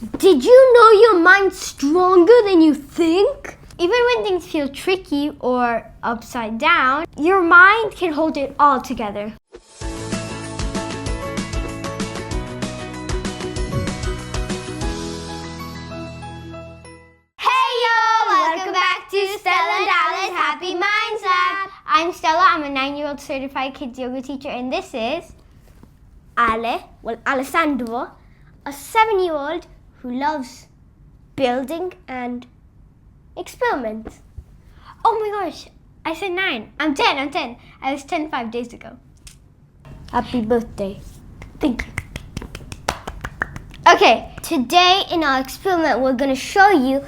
Did you know your mind's stronger than you think? Even when things feel tricky or upside down, your mind can hold it all together. Hey y'all! Welcome back to Stella and Ale's Happy Minds Lab. I'm Stella. I'm a 9-year-old certified kids yoga teacher, and this is Alessandro, a 7-year-old who loves building and experiments. Oh my gosh, I said 9. I'm 10. I was 10 5 days ago. Happy birthday. Thank you. Okay, today in our experiment, we're going to show you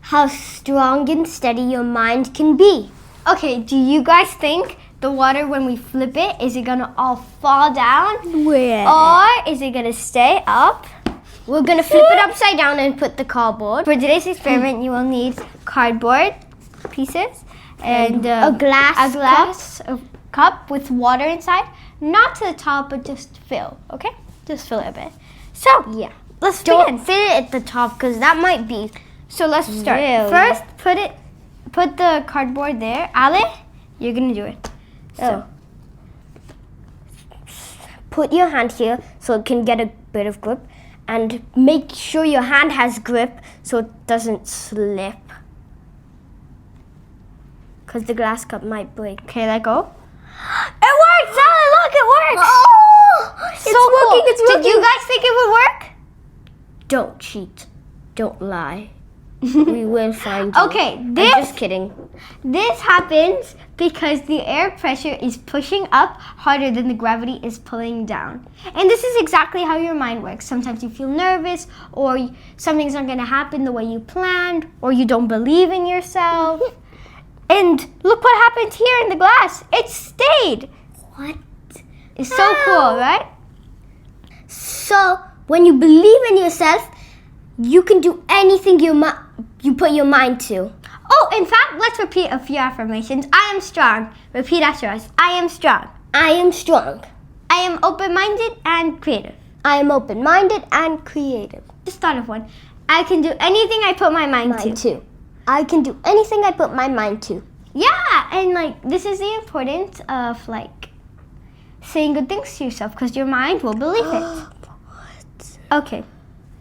how strong and steady your mind can be. Okay, do you guys think the water, when we flip it, is it going to all fall down? Where? Or is it going to stay up? We're going to flip it upside down and put the cardboard. For today's experiment, you will need cardboard pieces and a glass cup with water inside. Not to the top, but just fill, okay? Just fill it a bit. So, yeah, let's Don't begin. fit it at the top because that might be. So let's start. Really? First, put the cardboard there. Ale, you're going to do it. So, Put your hand here so it can get a bit of grip, and make sure your hand has grip so it doesn't slip. Because the glass cup might break. okay, let go. It works! Ale, look, it works! Oh, it's working, it's working. Did you guys think it would work? Don't cheat. Don't lie. We will find you. Okay, I'm just kidding. This happens because the air pressure is pushing up harder than the gravity is pulling down. And this is exactly how your mind works. Sometimes you feel nervous, or something's not going to happen the way you planned, or you don't believe in yourself. And look what happened here in the glass. It stayed. What? It's so cool, right? So, when you believe in yourself, you can do anything you put your mind to. Oh, in fact, let's repeat a few affirmations. I am strong. Repeat after us. I am strong. I am strong. I am open-minded and creative. I am open-minded and creative. Just thought of one. I can do anything I put my mind to. Mine too. I can do anything I put my mind to. Yeah, and this is the importance of saying good things to yourself, because your mind will believe it. What? Okay.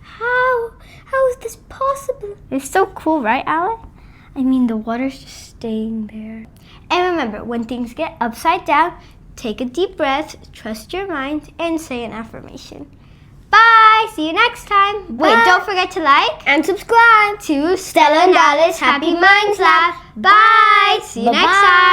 How is this possible? It's so cool, right, Ale? I mean, the water's just staying there. And remember, when things get upside down, take a deep breath, trust your mind, and say an affirmation. Bye! See you next time. Bye. Wait, don't forget to like And subscribe to Stella and Alice Happy Minds Lab. Bye! See you next Bye-bye. time.